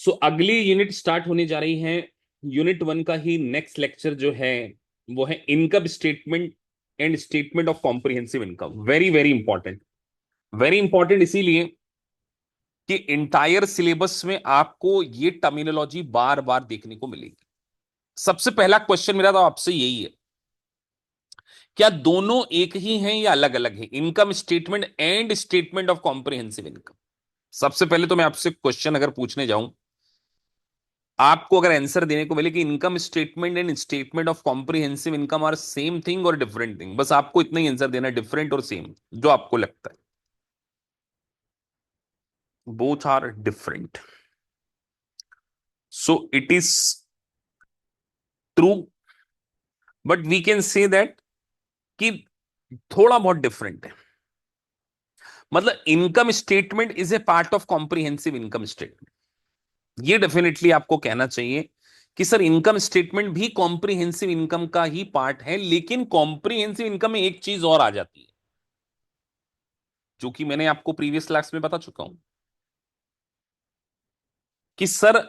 सो अगली unit start होने जा रही है। यूनिट वन का ही नेक्स्ट लेक्चर जो है वो है income statement and statement of comprehensive income. Very very important, very important इसीलिए कि इंटायर सिलेबस में आपको ये टर्मिनोलॉजी बार बार देखने को मिलेगी। सबसे पहला क्वेश्चन मेरा तो आपसे यही है, क्या दोनों एक ही हैं या अलग अलग हैं? Income statement and statement of comprehensive income. सबसे पहले तो मैं आपसे क्वेश्चन अगर पूछने जाऊं, आपको अगर आंसर देने को मिले कि income statement and statement of comprehensive income are same thing और डिफरेंट थिंग, बस आपको इतना ही आंसर देना, डिफरेंट और सेम, जो आपको लगता है। Both are different, so it is true, but we can say that कि थोड़ा बहुत डिफरेंट है। मतलब income statement is a part of comprehensive income statement, ये डेफिनेटली आपको कहना चाहिए कि सर इनकम स्टेटमेंट भी कॉम्प्रिहेंसिव इनकम का ही पार्ट है, लेकिन कॉम्प्रिहेंसिव इनकम में एक चीज और आ जाती है जो कि मैंने आपको प्रीवियस क्लास में बता चुका हूं कि सर,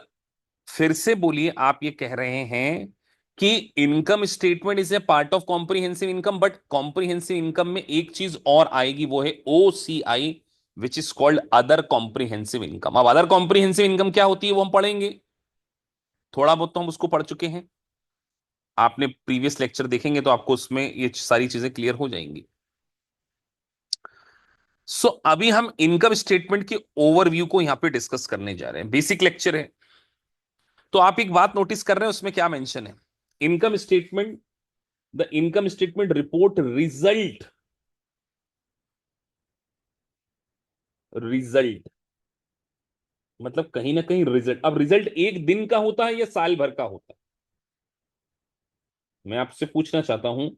फिर से बोलिए, आप ये कह रहे हैं कि income statement is a part of comprehensive income, but comprehensive income में एक चीज और आएगी, वो है OCI, which is called other comprehensive income. अब अदर कॉम्प्रिहेंसिव इनकम क्या होती है वो हम पढ़ेंगे, थोड़ा बहुत तो हम उसको पढ़ चुके हैं। आपने प्रीवियस लेक्चर देखेंगे तो आपको उसमें ये सारी चीजें क्लियर हो जाएंगी। अभी हम इनकम स्टेटमेंट के ओवरव्यू को यहां पे डिस्कस करने जा रहे हैं, बेसिक लेक्चर है। तो आप एक बात नोटिस कर रहे हैं, उसमें क्या मेंशन है? Income statement, the income statement report result, result मतलब कहीं ना कहीं रिजल्ट। अब रिजल्ट एक दिन का होता है या साल भर का होता है? मैं आपसे पूछना चाहता हूं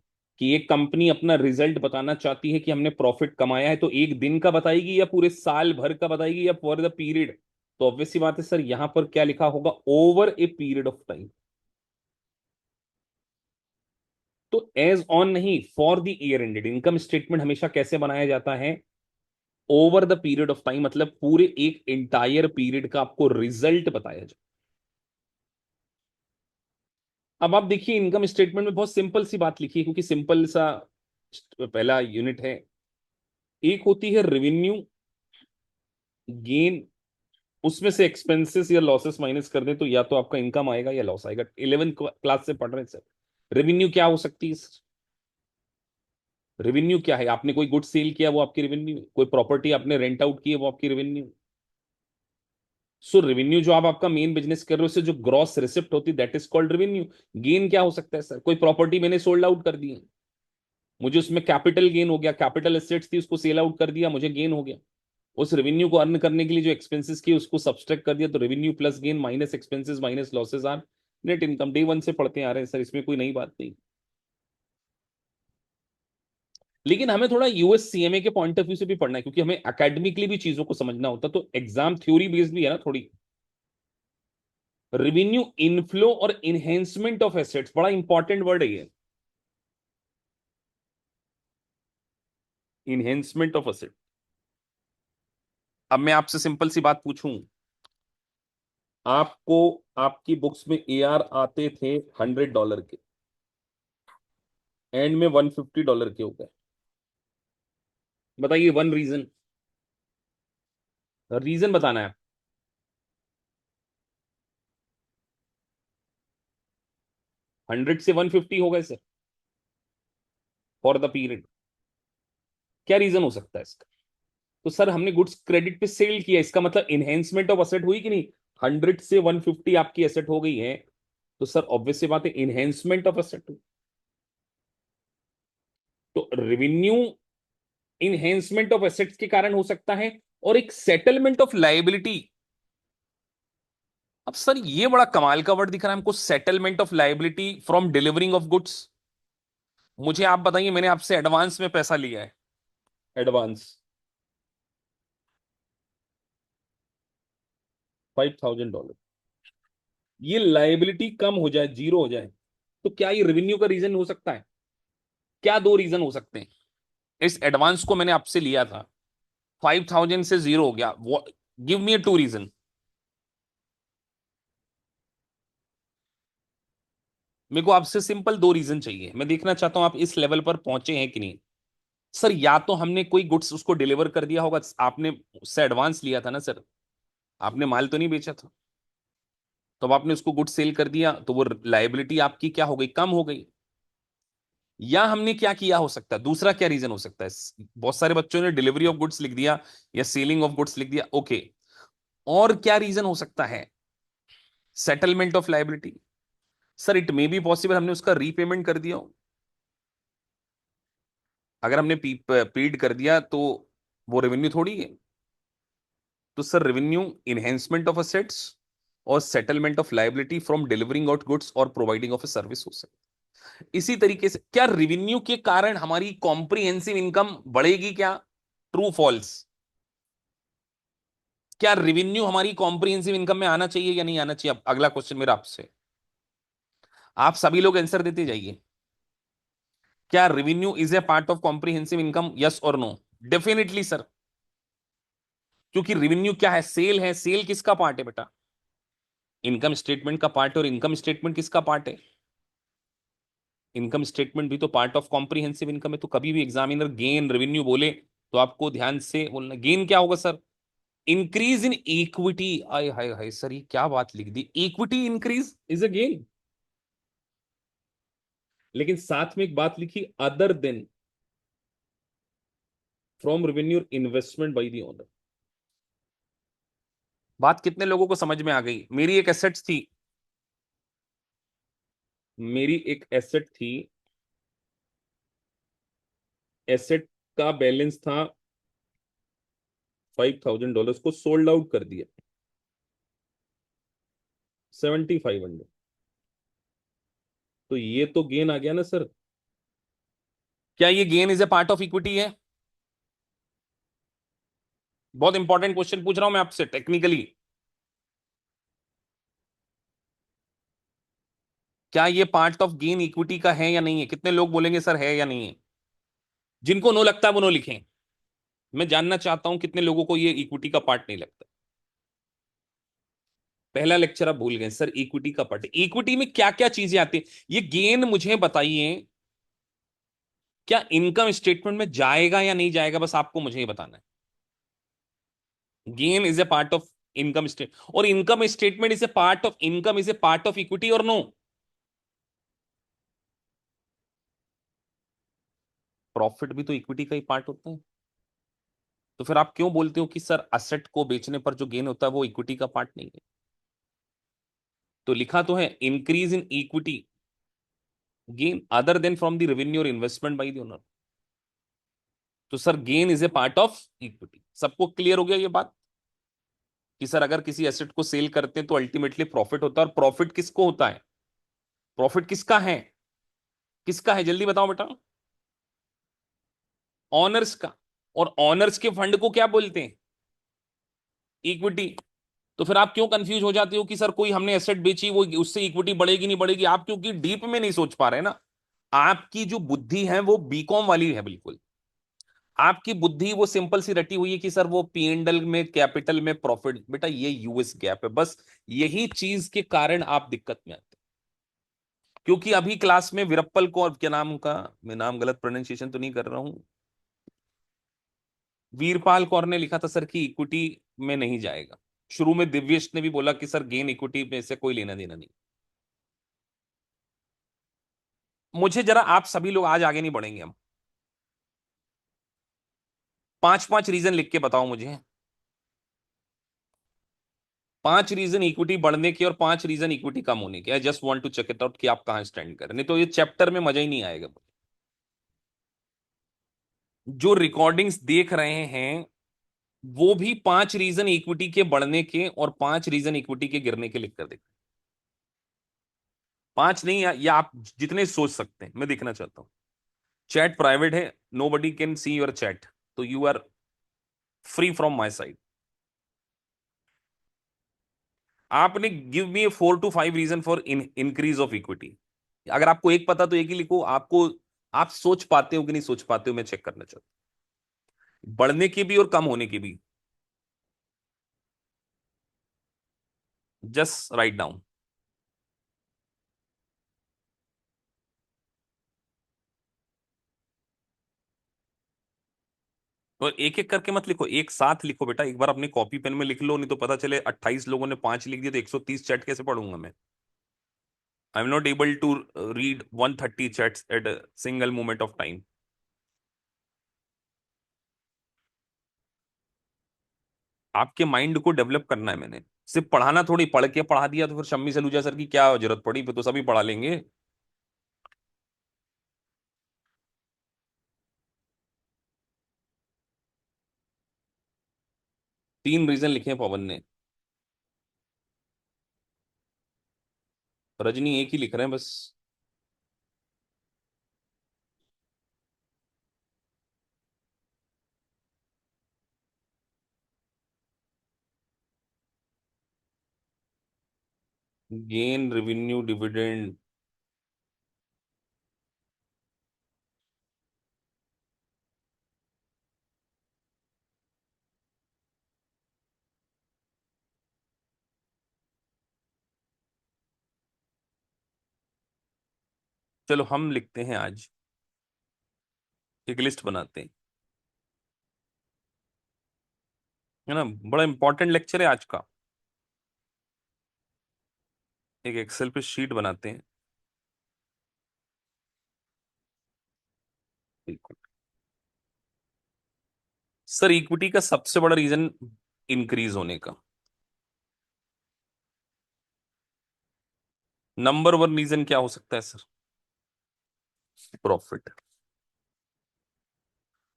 कि एक कंपनी अपना रिजल्ट बताना चाहती है कि हमने प्रॉफिट कमाया है, तो एक दिन का बताएगी या पूरे साल भर का बताएगी या फॉर द पीरियड? तो ऑब्वियस सी बात है सर, यहां पर क्या लिखा होगा? Over a period of time. तो एज ऑन नहीं, for the year ended. Income statement हमेशा कैसे बनाया जाता है? Over the period of time, मतलब पूरे एक इंटायर पीरियड का आपको रिजल्ट बताया जाए। अब आप देखिए, इनकम स्टेटमेंट में बहुत सिंपल सी बात लिखी है, क्योंकि सिंपल सा पहला यूनिट है। एक होती है रेवेन्यू, गेन, उसमें से एक्सपेंसेस या लॉसेस माइनस कर दे तो या तो आपका इनकम आएगा या लॉस आएगा। 11th क्लास से पढ़ रहे हैं सर। रेवेन्यू क्या हो सकती है? रेवेन्यू क्या है? आपने कोई गुड सेल किया, वो आपकी रेवेन्यू। कोई प्रॉपर्टी आपने रेंट आउट की है, वो आपकी रेवेन्यू। रेवेन्यू जो आप आपका मेन बिजनेस कर रहे हो, उससे जो ग्रॉस रिसिप्ट होती है, that is called revenue. Gain क्या हो सकता है सर? कोई प्रॉपर्टी मैंने सोल्ड आउट कर दी है, मुझे उसमें कैपिटल गेन हो गया। कैपिटल एसेट्स थी, उसको सेल आउट कर दिया, मुझे गेन हो गया। उस रेवेन्यू को अर्न करने के लिए जो एक्सपेंसेस किए उसको सब्सट्रैक्ट कर दिया, तो revenue plus gain minus expenses minus losses are net income. Day one से पढ़ते आ रहे हैं सर, इसमें कोई नई बात नहीं। लेकिन हमें थोड़ा USCMA के पॉइंट ऑफ व्यू से भी पढ़ना है, क्योंकि हमें एकेडमिकली भी चीजों को समझना होता है, तो एग्जाम थ्योरी बेस्ड भी है ना थोड़ी। रेवेन्यू इनफ्लो और इनहेंसमेंट ऑफ एसेट्स, बड़ा इंपॉर्टेंट वर्ड है ये, इनहेंसमेंट ऑफ एसेट। अब मैं आपसे सिंपल सी बात पूछूं, आपको आपकी बुक्स में AR आते थे $100 के, एंड में $150 के हो गए। बताइए वन रीजन, रीजन बताना है। 100 से 150 हो गए सर फॉर द पीरियड। क्या रीजन हो सकता है इसका? तो सर हमने गुड्स क्रेडिट पे सेल किया, इसका मतलब इनहेंसमेंट ऑफ एसेट हुई कि नहीं? 100 से 150 आपकी एसेट हो गई है, तो सर ऑब्वियस सी बात है इनहेंसमेंट ऑफ एसेट। तो रेवेन्यू इनहेंसमेंट ऑफ एसेट्स के कारण हो सकता है, और एक सेटलमेंट ऑफ लायबिलिटी। अब सर ये बड़ा कमाल का वर्ड दिख रहा है हमको, settlement of liability from delivering of goods. मुझे आप बताइए, मैंने आपसे एडवांस में पैसा लिया है, एडवांस $5,000, ये लायबिलिटी कम हो जाए, जीरो हो जाए, तो क्या ये रेवेन्यू का रीजन हो सकता है? क्या दो रीजन हो सकते हैं? इस एडवांस को मैंने आपसे लिया था, 5,000 से जीरो हो गया, गिव मी 2 रीजन। मेरे को आपसे सिंपल दो रीजन चाहिए, मैं देखना चाहता हूं आप इस लेवल पर पहुंचे हैं कि नहीं। सर या तो हमने कोई गुड्स उसको डिलीवर कर दिया होगा, आपने उससे एडवांस लिया था ना सर, आपने माल तो नहीं बेचा था, तो अब आपने उसको गुड्स सेल कर दिया, तो वो लाइबिलिटी आपकी क्या हो गई, कम हो गई। या हमने क्या किया हो सकता है, दूसरा क्या रीजन हो सकता है, बहुत सारे बच्चों ने डिलीवरी ऑफ गुड्स लिख दिया या सेलिंग ऑफ गुड्स लिख दिया, ओके। और क्या रीजन हो सकता है, settlement of liability. Sir it may be possible हमने उसका रीपेमेंट कर दिया हो। अगर हमने पेड कर दिया तो वो रेवेन्यू थोड़ी है। तो sir revenue enhancement of assets और settlement of liability from delivering out goods और प्रोवाइडिंग ऑफ ए सर्विस हो सकता है। इसी तरीके से क्या रेवेन्यू के कारण हमारी कॉम्प्रिहेंसिव इनकम बढ़ेगी क्या, ट्रू फॉल्स। क्या रेवेन्यू हमारी कॉम्प्रिहेंसिव इनकम में आना चाहिए या नहीं आना चाहिए, अब अगला क्वेश्चन मेरा आपसे, आप सभी लोग आंसर देते जाइए। क्या revenue is a part of comprehensive income, yes और नो। डेफिनेटली सर, क्योंकि रेवेन्यू क्या है, सेल है, सेल किसका पार्ट है बेटा, इनकम स्टेटमेंट का पार्ट है, और इनकम स्टेटमेंट किसका पार्ट है, इनकम स्टेटमेंट भी तो पार्ट ऑफ कॉम्प्रिहेंसिव इनकम है। तो कभी भी एग्जामिनर गेन रेवेन्यू बोले तो आपको ध्यान से बोलना, गेन क्या होगा सर, इंक्रीज इन इक्विटी। आय हाय हाय सर, ये क्या बात लिख दी, equity increase is a gain. लेकिन साथ में एक बात लिखी, other than from revenue investment by the owner. बात कितने लोगों को समझ में आ गई, मेरी एक एसेट थी, मेरी एक एसेट थी, एसेट का बैलेंस था $5,000, को सोल्ड आउट कर दिया 7,500। तो ये तो गेन आ गया ना सर। क्या ये gain is a part of equity है, बहुत इंपॉर्टेंट क्वेश्चन पूछ रहा हूं मैं आपसे टेक्निकली। क्या ये पार्ट ऑफ गेन इक्विटी का है या नहीं है, कितने लोग बोलेंगे सर है या नहीं है। जिनको नो लगता है वो नो लिखें, मैं जानना चाहता हूं कितने लोगों को ये इक्विटी का पार्ट नहीं लगता। पहला लेक्चर आप भूल गए सर, इक्विटी का पार्ट, इक्विटी में क्या क्या चीजें आती है, ये गेन मुझे बताइए, क्या इनकम स्टेटमेंट में जाएगा या नहीं जाएगा, बस आपको मुझे ये बताना है। Gain is a part of income state, और income statement is a part of income, is a part of equity और नो। प्रॉफिट भी तो इक्विटी का ही पार्ट होता है। तो फिर आप क्यों बोलते हो कि सर असेट को बेचने पर जो गेन होता है वो इक्विटी का पार्ट नहीं है। तो लिखा तो है increase in equity gain other than from the revenue और इन्वेस्टमेंट बाय द ओनर। तो sir gain is a part of equity, सबको क्लियर हो गया ये बात कि सर अगर किसी एसेट को सेल करते हैं तो अल्टीमेटली प्रॉफिट होता है, और प्रॉफिट किसको होता है, प्रॉफिट किसका है, किसका है जल्दी बताओ बेटा, ऑनर्स का। और ऑनर्स के फंड को क्या बोलते हैं, इक्विटी। तो फिर आप क्यों कंफ्यूज हो जाते हो कि सर कोई हमने एसेट बेची वो उससे इक्विटी बढ़ेगी नहीं बढ़ेगी, आप क्योंकि डीप में नहीं सोच पा रहे ना। आपकी जो बुद्धि है वो बीकॉम वाली है बिल्कुल, आपकी बुद्धि वो सिंपल सी रटी हुई है कि सर वो पी एंड एल में कैपिटल में प्रॉफिट, बेटा ये यूएस गैप है, बस यही चीज के कारण आप दिक्कत में आते हैं। क्योंकि अभी क्लास में वीरप्पल को, क्या नाम का, मैं नाम गलत प्रोनाउंसिएशन तो नहीं कर रहा हूं, वीरपाल कौर ने लिखा था सर कि इक्विटी में नहीं जाएगा। शुरू में दिव्येश ने भी बोला कि सर गेन इक्विटी में से कोई लेना देना नहीं। मुझे जरा, आप सभी लोग आज आगे नहीं बढ़ेंगे हम, पांच पांच रीजन लिख के बताओ मुझे, पांच रीजन इक्विटी बढ़ने के और पांच रीजन इक्विटी कम होने के। I just want to check it out कि आप कहां स्टैंड कर रहे हैं, नहीं तो ये चैप्टर में मजा ही नहीं आएगा। जो रिकॉर्डिंग्स देख रहे हैं वो भी पांच रीजन इक्विटी के बढ़ने के और पांच रीजन इक्विटी के गिरने के लिख कर देख, पांच नहीं, या आप जितने सोच सकते हैं मैं देखना चाहता हूं। चैट प्राइवेट है, nobody can see your chat, तो you are free from my side. आपने give me 4 to 5 reason for increase of equity. अगर आपको एक पता तो एक ही लिखो, आपको, आप सोच पाते हो कि नहीं सोच पाते हो, मैं चेक करना चाहता हूं, बढ़ने की भी और कम होने की भी। Just write down. और एक एक करके मत लिखो, एक साथ लिखो बेटा, एक बार अपनी कॉपी पेन में लिख लो, नहीं तो पता चले 28 लोगों ने 5 लिख दिया तो 130 चैट कैसे पढ़ूंगा मैं? I am not able to read 130 chats at a single moment of time. आपके माइंड को डेवलप करना है मैंने, सिर्फ पढ़ाना थोड़ी, पढ़ के पढ़ा दिया तो फिर शम्मी सलूजा सर की क्या जरूरत पड़ी, फिर तो सभी पढ़ा लेंगे। 3 रीजन लिखे हैं पवन ने। रजनी एक ही लिख रहे हैं बस। Gain, revenue, dividend. चलो हम लिखते हैं आज, एक लिस्ट बनाते हैं, है ना? बड़ा इंपॉर्टेंट लेक्चर है आज का। एक एक्सेल पे शीट बनाते हैं। बिल्कुल। सर इक्विटी का सबसे बड़ा रीजन इंक्रीज होने का, नंबर वन रीजन क्या हो सकता है सर? प्रॉफिट।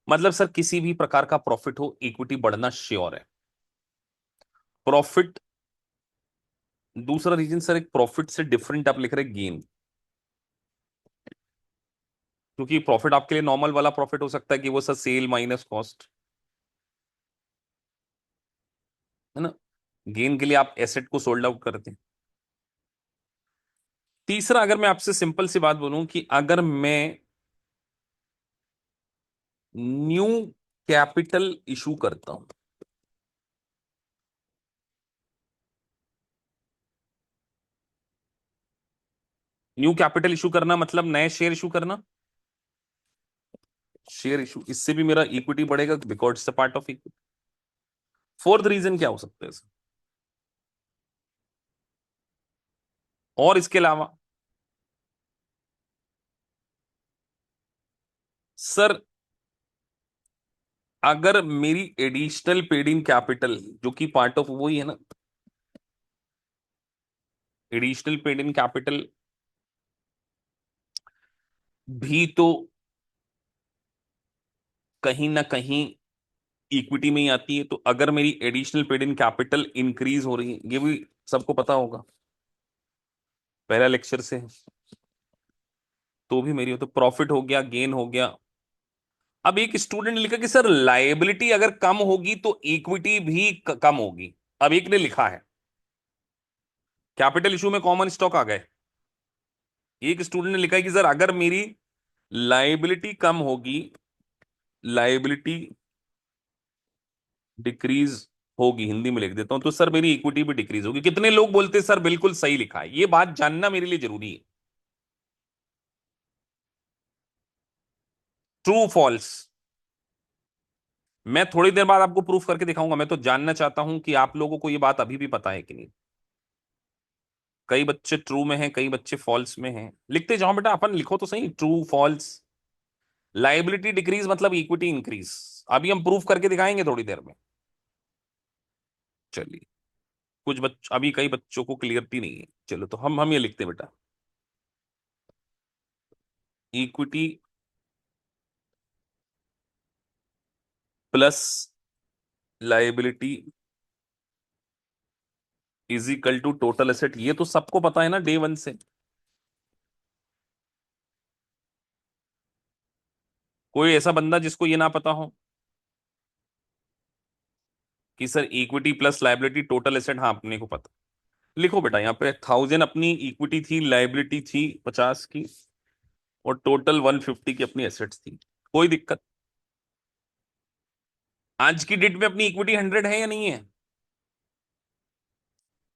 मतलब सर किसी भी प्रकार का प्रॉफिट हो, इक्विटी बढ़ना श्योर है। प्रॉफिट। दूसरा रीजन सर, एक प्रॉफिट से डिफरेंट आप लिख रहे गेन, क्योंकि प्रॉफिट आपके लिए नॉर्मल वाला प्रॉफिट हो सकता है कि वो सर सेल माइनस कॉस्ट, है ना? गेन के लिए आप एसेट को सोल्ड आउट करते हैं। तीसरा, अगर मैं आपसे सिंपल सी बात बोलूं कि अगर मैं न्यू कैपिटल इशू करता हूं, न्यू कैपिटल इशू करना मतलब नए शेयर इशू करना, शेयर इशू, इससे भी मेरा इक्विटी बढ़ेगा because it's a part of equity. Fourth reason क्या हो सकता है सर? और इसके अलावा सर, अगर मेरी एडिशनल पेड इन कैपिटल, जो कि पार्ट ऑफ वही है ना, एडिशनल पेड इन कैपिटल भी तो कहीं ना कहीं इक्विटी में ही आती है, तो अगर मेरी additional paid in capital increase हो रही है, ये भी सबको पता होगा, पहला लेक्चर से है, तो भी मेरी हो तो प्रॉफिट हो गया, गेन हो गया। अब एक स्टूडेंट ने लिखा कि सर लायबिलिटी अगर कम होगी तो इक्विटी भी कम होगी। अब एक ने लिखा है, कैपिटल इशू में कॉमन स्टॉक आ गए। एक स्टूडेंट ने लिखा है कि सर अगर मेरी लायबिलिटी कम होगी, लायबिलिटी डिक्रीज होगी, हिंदी में लिख देता हूं, तो सर मेरी इक्विटी भी डिक्रीज होगी। कितने लोग बोलते हैं सर बिल्कुल सही लिखा है? ये बात जानना मेरे लिए जरूरी है। True false? मैं थोड़ी देर बाद आपको प्रूफ करके दिखाऊंगा, मैं तो जानना चाहता हूं कि आप लोगों को ये बात अभी भी पता है कि नहीं। कई बच्चे ट्रू में हैं, कई बच्चे फॉल्स में हैं। लिखते जाओ बेटा, अपन लिखो तो सही, ट्रू फॉल्स। लाइबिलिटी डिक्रीज मतलब इक्विटी इंक्रीज, अभी हम प्रूफ करके दिखाएंगे थोड़ी देर में। चलिए, कुछ बच्चों, अभी कई बच्चों को क्लियरिटी नहीं है, चलो तो हम ये लिखते हैं बेटा, equity plus liability is equal to total asset. ये तो सबको पता है ना डे वन से। कोई ऐसा बंदा जिसको ये ना पता हो कि sir equity plus liability total asset? हाँ, अपने को पता। लिखो बेटा, यहाँ पे 1000 अपनी इक्विटी थी, लाइबिलिटी थी 50 की, और टोटल 150 की अपनी एसेट्स थी। कोई दिक्कत? आज की डेट में अपनी इक्विटी 100 है या नहीं है?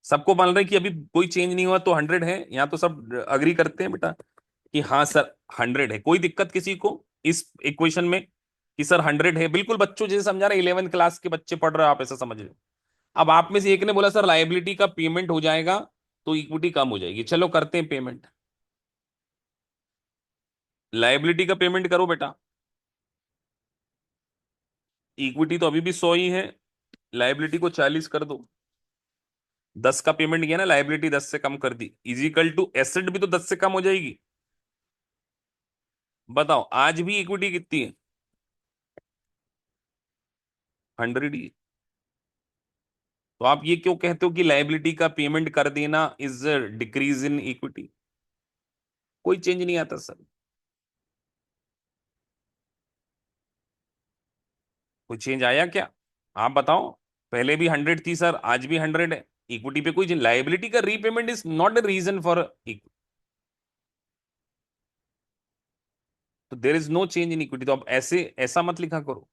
सबको मान रहे हैं कि अभी कोई चेंज नहीं हुआ तो 100 है, यहाँ तो सब अग्री करते हैं बेटा कि हाँ सर 100 है। कोई दिक्कत किसी को इस इक्वेशन में? कि सर 100 है, बिल्कुल बच्चों जैसे समझा रहे, 11th क्लास के बच्चे पढ़ रहे हो आप, ऐसा समझ लो। अब आप में से एक ने बोला सर लाइबिलिटी का पेमेंट हो जाएगा तो इक्विटी कम हो जाएगी, चलो करते हैं पेमेंट। लाइबिलिटी का पेमेंट करो बेटा, इक्विटी तो अभी भी 100 ही है, लाइबिलिटी को 40 कर दो। 10 का पेमेंट किया ना, लाइबिलिटी 10 से कम कर दी, इजिकल टू एसेट भी तो 10 से कम हो जाएगी। बताओ आज भी इक्विटी कितनी है? 100 ही। तो आप ये क्यों कहते हो कि लाइबिलिटी का पेमेंट कर देना इज डिक्रीज इन इक्विटी? कोई चेंज नहीं आता सर। कोई चेंज आया क्या? आप बताओ। पहले भी 100 थी सर, आज भी 100 है। इक्विटी पे कोई लाइबिलिटी का repayment is not a reason for, तो there is no change in equity. तो अब ऐसे ऐसा मत लिखा करो।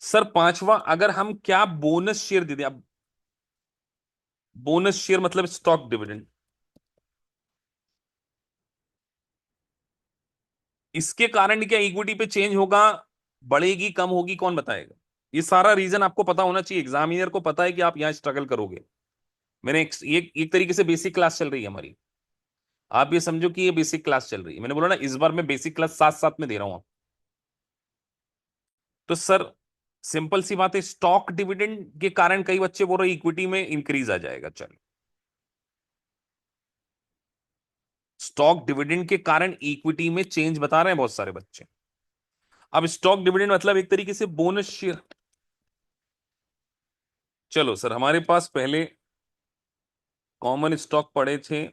सर पांचवा, अगर हम क्या बोनस शेयर दे दें, अब बोनस शेयर मतलब स्टॉक डिविडेंड, इसके कारण क्या इक्विटी पे चेंज होगा, बढ़ेगी कम होगी, कौन बताएगा? ये सारा रीजन आपको पता होना चाहिए, एग्जामिनर को पता है कि आप यहां स्ट्रगल करोगे। मैंने एक तरीके से बेसिक क्लास चल रही है हमारी, आप ये समझो कि ये बेसिक क्लास चल रही है। मैंने बोला ना इस बार मैं बेसिक क्लास साथ साथ में दे रहा हूं। तो सर सिंपल सी बात है, स्टॉक डिविडेंड के कारण कई बच्चे बोल रहे इक्विटी में इंक्रीज आ जाएगा, चलो। स्टॉक डिविडेंड के कारण इक्विटी में चेंज बता रहे हैं बहुत सारे बच्चे। अब स्टॉक डिविडेंड मतलब एक तरीके से बोनस शेयर। चलो सर, हमारे पास पहले कॉमन स्टॉक पड़े थे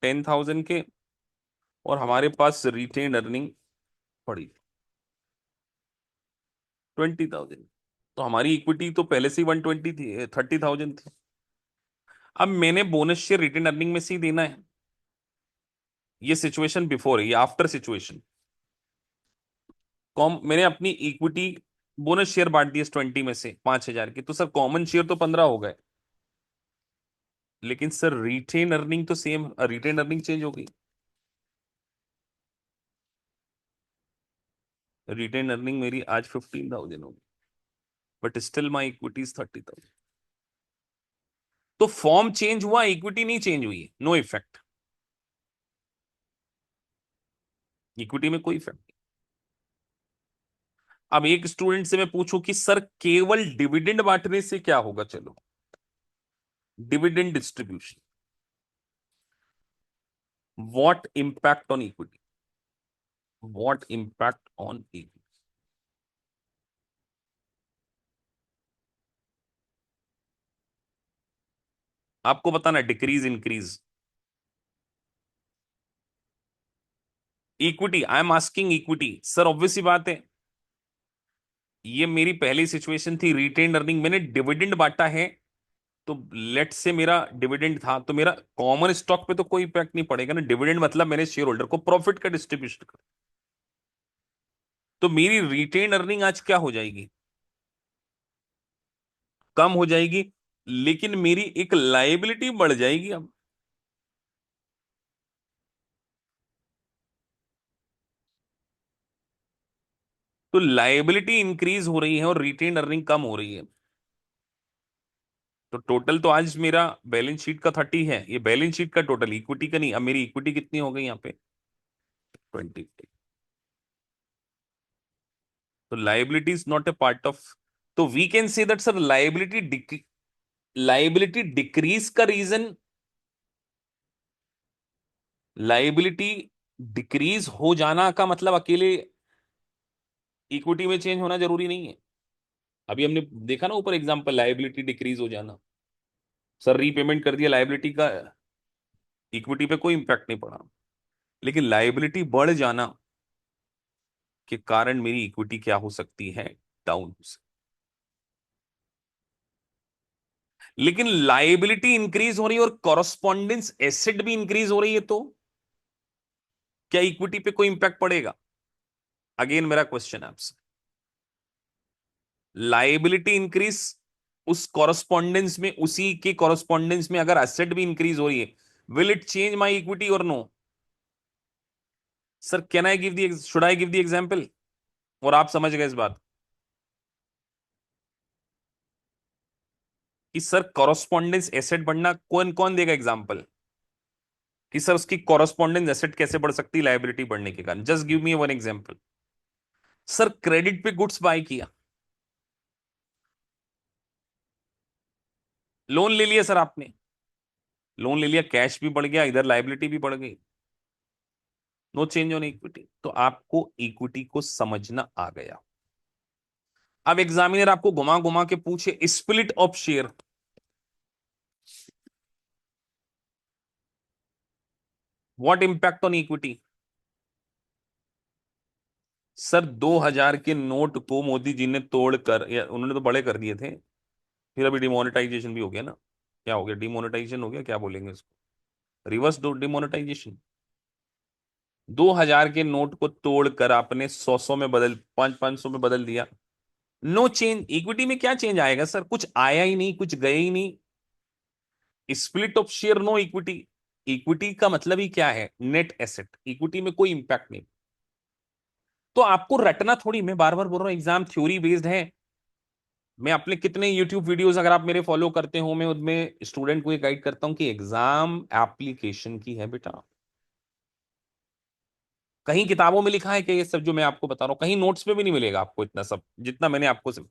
10,000 के, और हमारे पास रिटेन अर्निंग पड़ी 20,000। तो हमारी इक्विटी तो पहले से ही 120 थी, 30,000 थी। अब मैंने बोनस शेयर रिटेन अर्निंग में से ही देना है। ये सिचुएशन बिफोर है, ये आफ्टर सिचुएशन। कॉम मैंने अपनी इक्विटी बोनस शेयर बांट दी 20 में से 5,000 की, तो सर कॉमन शेयर तो 15 हो गए। लेकिन सर रिटेन अर्निंग तो सेम, रिटेन अर्निंग चेंज हो गई। रिटेन अर्निंग मेरी आज 15,000 होगी, but still my equity is 30,000। तो फॉर्म चेंज हुआ, इक्विटी नहीं चेंज हुई, नो इफेक्ट। इक्विटी में कोई इफेक्ट नहीं। अब एक स्टूडेंट से मैं पूछूं कि सर केवल डिविडेंड बांटने से क्या होगा, चलो dividend distribution, what impact on equity, what impact on equity? आपको बताना, decrease increase equity, I am asking equity sir, obvious सी बात है। ये मेरी पहली सिचुएशन थी, रिटेन अर्निंग, मैंने डिविडेंड बांटा है। तो लेट से मेरा डिविडेंड था, तो मेरा कॉमन स्टॉक पे तो कोई इफेक्ट नहीं पड़ेगा ना, डिविडेंड मतलब मैंने शेयर होल्डर को प्रॉफिट का डिस्ट्रीब्यूशन कर। तो मेरी रिटेन अर्निंग आज क्या हो जाएगी? कम हो जाएगी। लेकिन मेरी एक लाइबिलिटी बढ़ जाएगी अब। तो लाइबिलिटी इंक्रीज हो रही है और रिटेन अर्निंग कम हो रही है। तो टोटल तो आज मेरा बैलेंस शीट का 30 है, ये बैलेंस शीट का टोटल, इक्विटी का नहीं। अब मेरी इक्विटी कितनी हो गई यहाँ पे? 20। तो liability is not a part of, तो we can say that sir liability decrease का रीजन, लाइबिलिटी डिक्रीज हो जाना का मतलब अकेले इक्विटी में चेंज होना जरूरी नहीं है। अभी हमने देखा ना ऊपर एग्जांपल, लाइबिलिटी डिक्रीज हो जाना, सर रीपेमेंट कर दिया लाइबिलिटी का, इक्विटी पे कोई इंपैक्ट नहीं पड़ा। लेकिन लाइबिलिटी बढ़ जाना के कारण मेरी इक्विटी क्या हो सकती है? डाउन हो सकती। लेकिन लाइबिलिटी इंक्रीज हो रही है और कॉरस्पॉन्डेंस एसेट भी इंक्रीज हो रही है, तो क्या इक्विटी पे कोई इंपैक्ट पड़ेगा? अगेन मेरा क्वेश्चन है आपसे, लाइबिलिटी इंक्रीज, उस कॉरस्पॉन्डेंस में, उसी के कॉरस्पॉन्डेंस में अगर एसेट भी इंक्रीज हो रही है, will it change my equity और no? Sir can I give the should I give the example? और आप समझ गए इस बात कि सर कॉरस्पॉन्डेंस एसेट बढ़ना कौन कौन देगा एग्जाम्पल कि सर उसकी कॉरस्पॉन्डेंस एसेट कैसे बढ़ सकती है लायबिलिटी बढ़ने के कारण? Just give me one example. Sir credit पे गुड्स बाय किया, लोन ले लिया सर आपने, लोन ले लिया, कैश भी बढ़ गया, इधर लायबिलिटी भी बढ़ गई, नो चेंज ऑन इक्विटी। तो आपको इक्विटी को समझना आ गया। अब एग्जामिनर आपको घुमा घुमा के पूछे split of share, what impact on equity? Sir 2000 के नोट को मोदी जी ने तोड़कर, या उन्होंने तो बड़े कर दिए थे, फिर अभी डिमोनेटाइजेशन भी हो गया ना। क्या हो गया? डिमोनेटाइजेशन हो गया, क्या बोलेंगे इसको, रिवर्स डिमोनेटाइजेशन। 2000 के नोट को तोड़कर आपने 100 में बदल, 500 में बदल दिया। नो चेंज इक्विटी में, क्या चेंज आएगा सर? कुछ आया ही नहीं, कुछ गया ही नहीं। Split of share, no equity. Equity का मतलब ही क्या है? Net asset. इक्विटी में कोई इंपैक्ट नहीं। तो आपको रटना थोड़ी, मैं बार बार बोल रहा हूं एग्जाम थ्योरी बेस्ड है। मैं अपने कितने यूट्यूब वीडियोस अगर आप मेरे फॉलो करते हो, मैं उनमें स्टूडेंट को ये गाइड करता हूं कि एग्जाम एप्लीकेशन की है बेटा। कहीं किताबों में लिखा है कि ये सब जो मैं आपको बता रहा हूं, कहीं नोट्स में भी नहीं मिलेगा आपको इतना सब जितना मैंने आपको सब।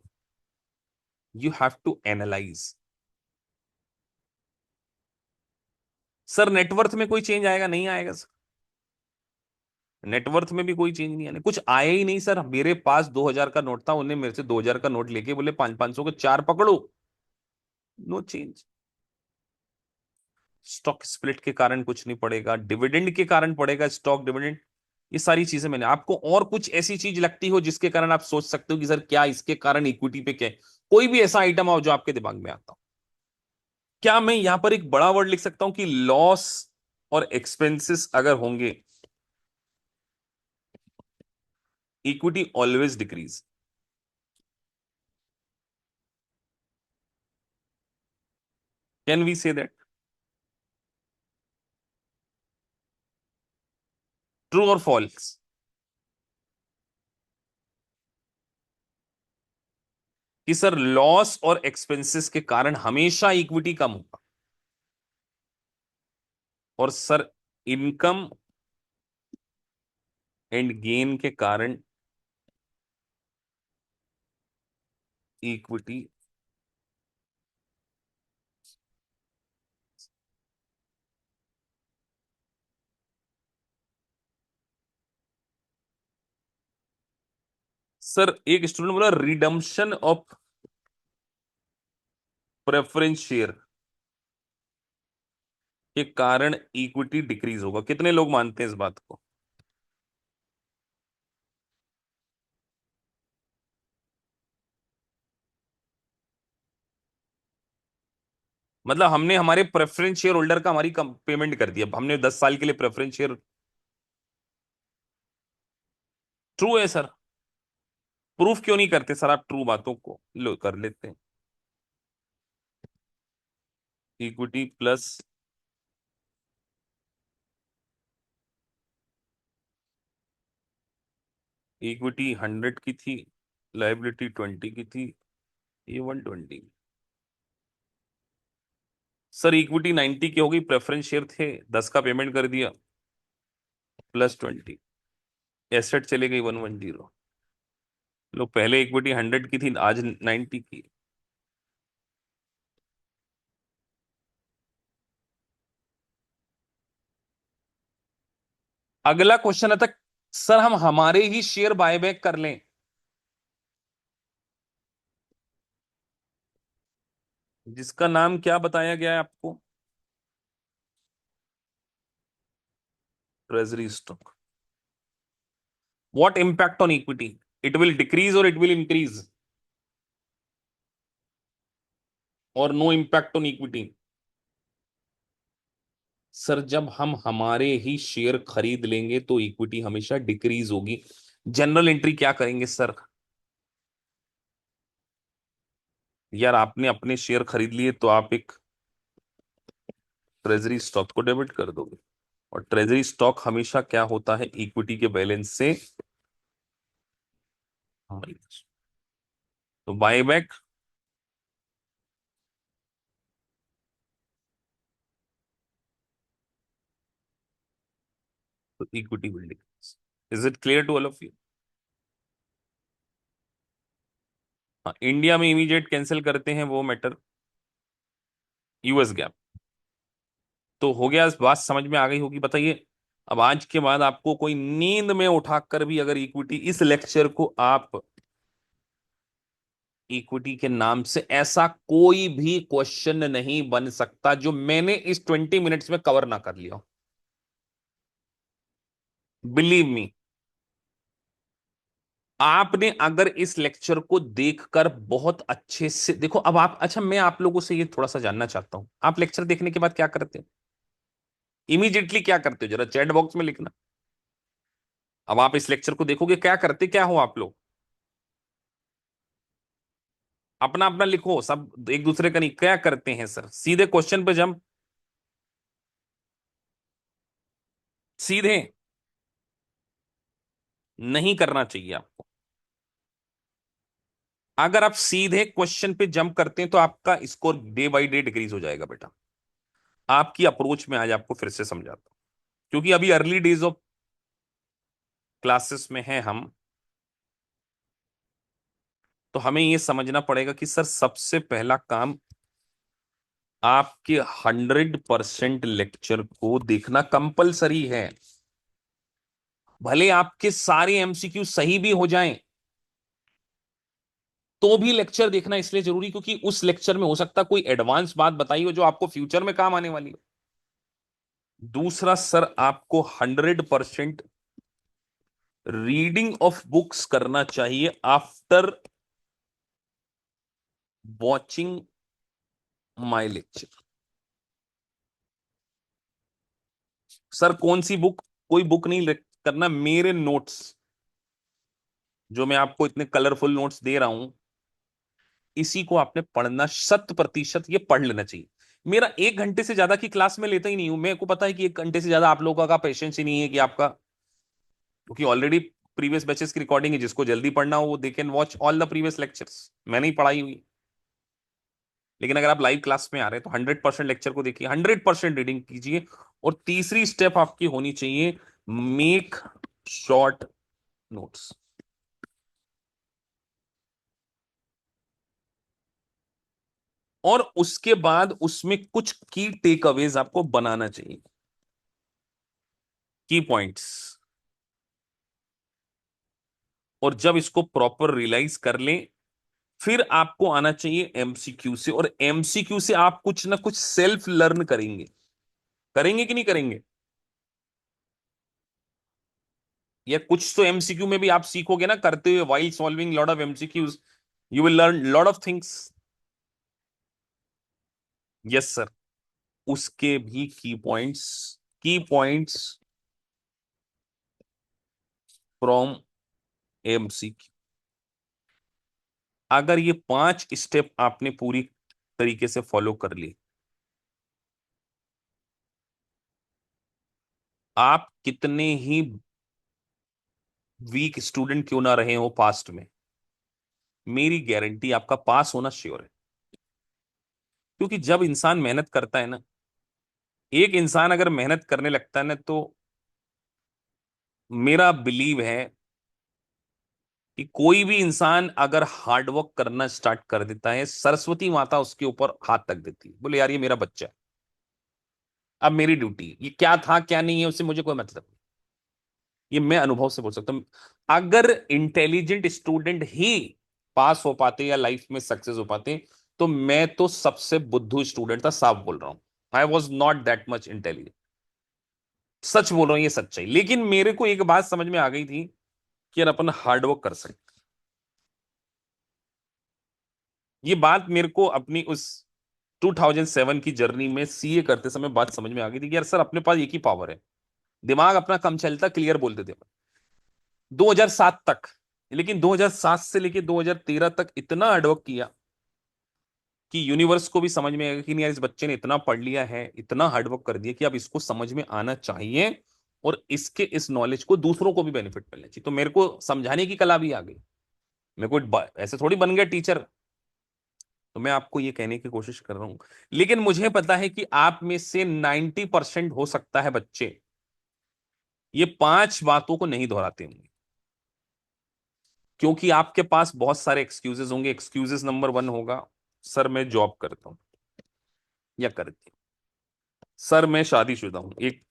You have to analyse. Sir net worth में कोई चेंज आएगा? नहीं आएगा सर। नेटवर्थ में भी कोई चेंज नहीं आने, कुछ आया ही नहीं सर। मेरे पास 2000 का नोट था, उन्हें मेरे से 2000 का नोट लेके बोले 500 के चार पकड़ो, नो चेंज। स्टॉक स्प्लिट के कारण कुछ नहीं पड़ेगा, डिविडेंड के कारण पड़ेगा, स्टॉक डिविडेंड। ये सारी चीजें मैंने आपको, और कुछ ऐसी चीज लगती हो जिसके कारण आप सोच सकते हो कि सर क्या इसके कारण इक्विटी पे क्या है? कोई भी ऐसा आइटम हो जो आपके दिमाग में आता हो। क्या मैं यहां पर एक बड़ा वर्ड लिख सकता हूं कि लॉस और एक्सपेंसेस अगर होंगे, equity always decrease? Can we say that? True और फॉल्स? कि सर लॉस और एक्सपेंसेस के कारण हमेशा इक्विटी कम होगा, और सर इनकम एंड गेन के कारण इक्विटी। सर एक स्टूडेंट बोला रिडम्पशन ऑफ प्रेफरेंस शेयर के कारण इक्विटी डिक्रीज होगा, कितने लोग मानते हैं इस बात को? मतलब हमने हमारे प्रेफरेंस शेयर होल्डर का हमारी पेमेंट कर दिया, हमने 10 साल के लिए प्रेफरेंस शेयर। ट्रू है सर। प्रूफ क्यों नहीं करते सर आप ट्रू बातों को? लो कर लेते हैं। इक्विटी प्लस, इक्विटी 100 की थी, लाइबिलिटी 20 की थी, ये 120। सर इक्विटी 90 की होगी, प्रेफरेंस शेयर थे 10 का पेमेंट कर दिया, प्लस 20, एसेट चले गई 110। लो पहले इक्विटी 100 की थी, आज 90 की। अगला क्वेश्चन आता, सर हम हमारे ही शेयर बायबैक कर लें, जिसका नाम क्या बताया गया है आपको? Treasury stock. What impact on equity? It will decrease और इट विल इंक्रीज, और no impact on equity? Sir जब हम हमारे ही शेयर खरीद लेंगे तो इक्विटी हमेशा डिक्रीज होगी। जनरल एंट्री क्या करेंगे सर? यार आपने अपने शेयर खरीद लिए तो आप एक ट्रेजरी स्टॉक को डेबिट कर दोगे। और ट्रेजरी स्टॉक हमेशा क्या होता है, इक्विटी के बैलेंस से माइनस। तो बायबैक तो equity building. Is it clear to all of you? हाँ, इंडिया में इमीडिएट कैंसिल करते हैं वो मैटर, यूएस गैप। तो हो गया, इस बात समझ में आ गई होगी, बताइए। अब आज के बाद आपको कोई नींद में उठाकर भी अगर इक्विटी, इस लेक्चर को आप इक्विटी के नाम से, ऐसा कोई भी क्वेश्चन नहीं बन सकता जो मैंने इस 20 मिनट्स में कवर ना कर लिया। Believe me. आपने अगर इस लेक्चर को देखकर बहुत अच्छे से देखो, अब आप, अच्छा मैं आप लोगों से ये थोड़ा सा जानना चाहता हूं, आप लेक्चर देखने के बाद क्या करते हो? इमीडिएटली क्या करते हो, जरा चैट बॉक्स में लिखना। अब आप इस लेक्चर को देखोगे, क्या करते क्या हो आप लोग? अपना अपना लिखो, सब एक दूसरे का नहीं, क्या करते हैं सर, सीधे क्वेश्चन पे जंप। सीधे नहीं करना चाहिए आपको। अगर आप सीधे क्वेश्चन पे जंप करते हैं तो आपका score day by day decrease हो जाएगा बेटा। आपकी अप्रोच में आज आपको फिर से समझाता हूं, क्योंकि अभी अर्ली डेज ऑफ क्लासेस में है हम, तो हमें यह समझना पड़ेगा कि सर सबसे पहला काम, आपके 100% लेक्चर को देखना कंपलसरी है। भले आपके सारे एमसीक्यू सही भी हो जाएं, तो भी लेक्चर देखना इसलिए जरूरी क्योंकि उस लेक्चर में हो सकता है कोई एडवांस बात बताई हो जो आपको फ्यूचर में काम आने वाली हो। दूसरा सर, आपको 100% रीडिंग ऑफ बुक्स करना चाहिए after watching my lecture. Sir कौन सी बुक? कोई बुक नहीं करना, मेरे नोट्स जो मैं आपको इतने कलरफुल नोट्स दे रहा हूं, इसी को आपने पढ़ना, 100% ये पढ़ लेना चाहिए। मेरा 1 घंटे से ज्यादा की क्लास में लेता ही नहीं हूं, मेरे को पता है कि 1 घंटे से ज्यादा आप लोगों का पेशेंस ही नहीं है कि आपका, क्योंकि ऑलरेडी प्रीवियस बैचेस की रिकॉर्डिंग है, जिसको जल्दी पढ़ना हो वो they can watch all the previous lectures, मैंने ही पढ़ाई हुई। लेकिन अगर आप लाइव क्लास में आ रहे हैं तो 100% लेक्चर को देखिए, 100% रीडिंग कीजिए। और तीसरी स्टेप आपकी होनी चाहिए, मेक शॉर्ट नोट्स। और उसके बाद उसमें कुछ की टेक अवेज आपको बनाना चाहिए, की पॉइंट्स। और जब इसको प्रॉपर रियलाइज कर लें, फिर आपको आना चाहिए एमसीक्यू से, और एमसीक्यू से आप कुछ ना कुछ सेल्फ लर्न करेंगे। करेंगे कि नहीं करेंगे? या कुछ तो एमसीक्यू में भी आप सीखोगे ना करते हुए, while solving lot of MCQs you will learn lot of things. Yes sir. उसके भी की पॉइंट्स फ्रॉम एमसीक्यू। अगर ये 5 स्टेप आपने पूरी तरीके से फॉलो कर ली, आप कितने ही वीक स्टूडेंट क्यों ना रहे हो पास्ट में, मेरी गारंटी आपका पास होना श्योर है। क्योंकि जब इंसान मेहनत करता है ना, एक इंसान अगर मेहनत करने लगता है ना, तो मेरा बिलीव है कि कोई भी इंसान अगर हार्डवर्क करना स्टार्ट कर देता है, सरस्वती माता उसके ऊपर हाथ तक देती है, बोले यार ये मेरा बच्चा है, अब मेरी ड्यूटी, ये क्या था क्या नहीं है उससे मुझे कोई मतलब नहीं। ये मैं अनुभव से बोल सकता हूं। अगर इंटेलिजेंट स्टूडेंट ही पास हो पाते या लाइफ में सक्सेस हो पाते, तो मैं तो सबसे बुद्धू स्टूडेंट था, साफ बोल रहा हूं। I was not that much intelligent, सच बोल रहा हूं, ये सच्चाई। लेकिन मेरे को एक बात समझ में आ गई थी कि यार अपन हार्डवर्क कर सकते। ये बात मेरे को अपनी उस 2007 की जर्नी में सीए करते समय बात समझ में आ गई थी कि यार सर अपने पास एक ही पावर है, दिमाग अपना कम चलता, क्लियर बोलते थे 2007 तक। लेकिन 2007 से लेके 2013 तक इतना हार्डवर्क किया कि यूनिवर्स को भी समझ में आएगा कि नहीं यार इस बच्चे ने इतना पढ़ लिया है, इतना हार्डवर्क कर दिया कि अब इसको समझ में आना चाहिए और इसके इस नॉलेज को दूसरों को भी बेनिफिट मिलना चाहिए। तो मेरे को समझाने की कला भी आ गई। मैं कोई ऐसे थोड़ी बन गया टीचर। तो मैं आपको ये कहने की कोशिश कर रहा हूं, लेकिन मुझे पता है कि आप में से 90% हो सकता है बच्चे ये 5 बातों को नहीं दोहराते होंगे, क्योंकि आपके पास बहुत सारे एक्सक्यूजेस होंगे। एक्सक्यूजेस नंबर 1 होगा, सर मैं जॉब करता हूं या करती हूँ, सर मैं शादीशुदा हूं। एक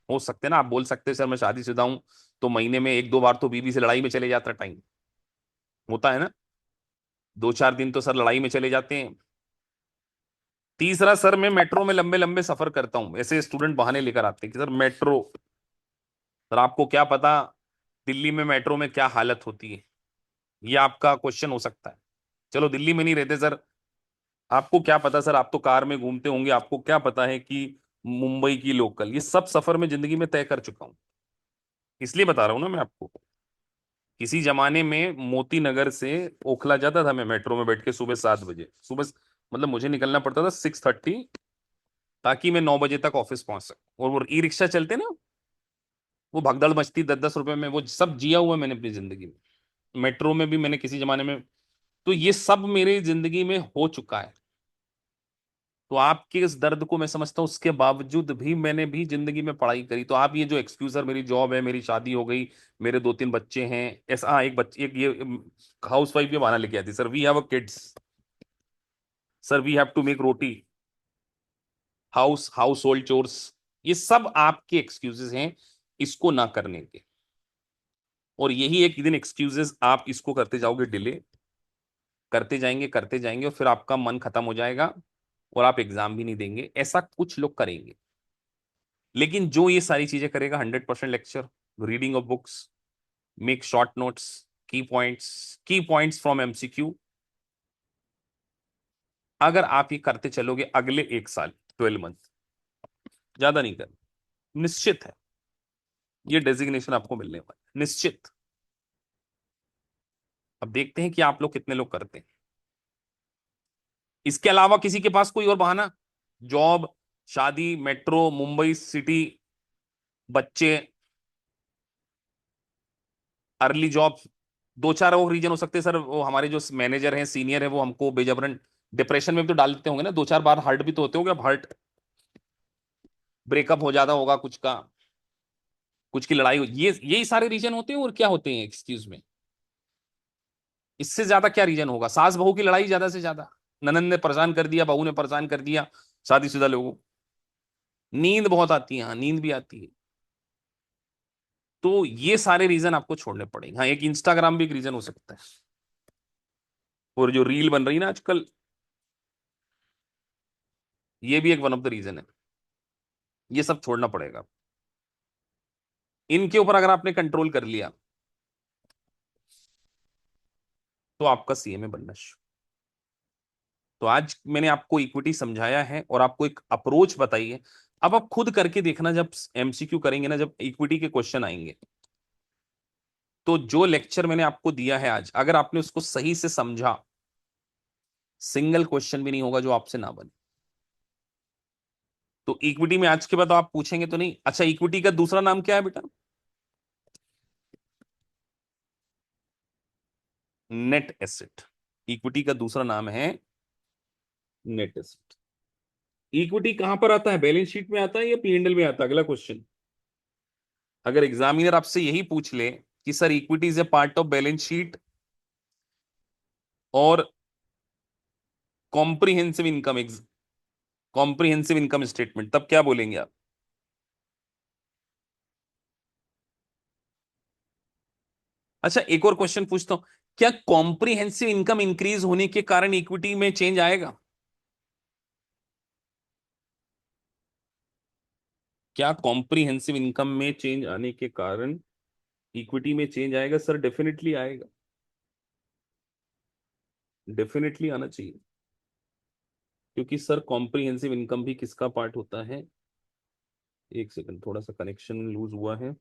हो सकते हैं ना, आप बोल सकते हैं सर मैं शादीशुदा हूं, तो महीने में 1-2 बार तो बीवी से लड़ाई में चले जाता टाइम, होता है ना, 2-4 दिन तो सर लड़ाई में चले जाते हैं। तीसरा, सर मैं मेट्रो में लंबे लंबे सफर करता हूं। ऐसे स्टूडेंट बहाने लेकर आते हैं कि सर मेट्रो, सर आपको क्या पता दिल्ली में मेट्रो में क्या हालत होती है। ये आपका क्वेश्चन हो सकता है। चलो दिल्ली में नहीं रहते सर, आपको क्या पता सर, आप तो कार में घूमते होंगे, आपको क्या पता है कि मुंबई की लोकल, ये सब सफर में जिंदगी में तय कर चुका हूं। इसलिए बता रहा हूं ना मैं आपको। किसी जमाने में मोती नगर से ओखला जाता था मैं मेट्रो में बैठ के सुबह 7 बजे, सुबह मतलब मुझे निकलना पड़ता था 6:30, ताकि मैं 9 बजे तक ऑफिस पहुंच सकूं। और वो ई रिक्शा चलते ना, वो भगदड़ मचती 10-10 रुपए में, वो सब जिया हुआ मैंने अपनी जिंदगी में। मेट्रो में भी मैंने किसी जमाने में, तो ये सब मेरी जिंदगी में हो चुका है। तो आपके इस दर्द को मैं समझता हूं, उसके बावजूद भी मैंने भी जिंदगी में पढ़ाई करी। तो आप ये जो एक्सक्यूज है, मेरी जॉब है, मेरी शादी हो गई, मेरे 2-3 बच्चे हैं, ऐसा, हाँ एक बच्चे, एक ये हाउस वाइफ ये बहाना लेके आती, sir we have a kids, sir we have to make roti, household chores. ये सब आपके एक्सक्यूजेस हैं इसको ना करने के। और यही एक दिन एक्सक्यूजेस आप इसको करते जाओगे, डिले करते जाएंगे, और फिर आपका मन खत्म हो जाएगा और आप एग्जाम भी नहीं देंगे। ऐसा कुछ लोग करेंगे, लेकिन जो ये सारी चीजें करेगा, 100% lecture, reading of books, make short notes, की पॉइंट्स फ्रॉम एमसीक्यू, अगर आप ये करते चलोगे अगले 1 साल, 12 मंथ, ज्यादा नहीं कर, निश्चित है ये डेजिग्नेशन आपको मिलने वाला है, निश्चित। अब देखते हैं कि आप लोग कितने लोग करते हैं। इसके अलावा किसी के पास कोई और बहाना, जॉब, शादी, मेट्रो, मुंबई सिटी, बच्चे, अर्ली जॉब, 2-4 और रीजन हो सकते हैं सर। वो हमारे जो मैनेजर हैं, सीनियर है, वो हमको बेजबरन डिप्रेशन में भी तो डाल देते होंगे ना, 2-4 बार हर्ट भी तो होते होंगे। अब हर्ट, ब्रेकअप हो जाता होगा कुछ का, कुछ की लड़ाई हो, ये यही सारे रीजन होते हैं। और क्या होते हैं एक्सक्यूज में, इससे ज्यादा क्या रीजन होगा? सास बहू की लड़ाई ज्यादा से ज्यादा, ननद ने परेशान कर दिया, बहू ने परेशान कर दिया, शादीशुदा लोगों को। नींद बहुत आती है, हाँ नींद भी आती है। तो ये सारे रीजन आपको छोड़ने पड़ेंगे। हाँ, एक इंस्टाग्राम भी एक रीजन हो सकता है, और जो रील बन रही है ना आजकल, ये भी एक वन ऑफ द रीजन है। ये सब छोड़ना पड़ेगा। इनके ऊपर अगर आपने कंट्रोल कर लिया, तो आपका सीएमए बनना शुरू। तो आज मैंने आपको इक्विटी समझाया है और आपको एक अप्रोच बताई है। अब आप खुद करके देखना, जब एमसीक्यू करेंगे ना, जब इक्विटी के क्वेश्चन आएंगे, तो जो लेक्चर मैंने आपको दिया है आज, अगर आपने उसको सही से समझा, सिंगल क्वेश्चन भी नहीं होगा जो आपसे ना बने। तो इक्विटी में आज के बाद आप पूछेंगे तो नहीं, अच्छा इक्विटी का दूसरा नाम क्या है बेटा? Net asset. इक्विटी का दूसरा नाम है नेट एसेट। इक्विटी कहां पर आता है, बैलेंस शीट में आता है या पीएनएल में आता है? अगला क्वेश्चन। अगर एग्जामिनर आपसे यही पूछ ले कि sir equity is a part of balance sheet और comprehensive income, comprehensive income statement, तब क्या बोलेंगे आप? अच्छा एक और क्वेश्चन पूछता हूं, क्या कॉम्प्रिहेंसिव इनकम इंक्रीज होने के कारण इक्विटी में चेंज आएगा? क्या कॉम्प्रिहेंसिव इनकम में चेंज आने के कारण इक्विटी में चेंज आएगा? सर डेफिनेटली आएगा, डेफिनेटली आना चाहिए। क्योंकि सर कॉम्प्रिहेंसिव इनकम भी किसका पार्ट होता है? एक सेकंड, थोड़ा सा कनेक्शन लूज हुआ है।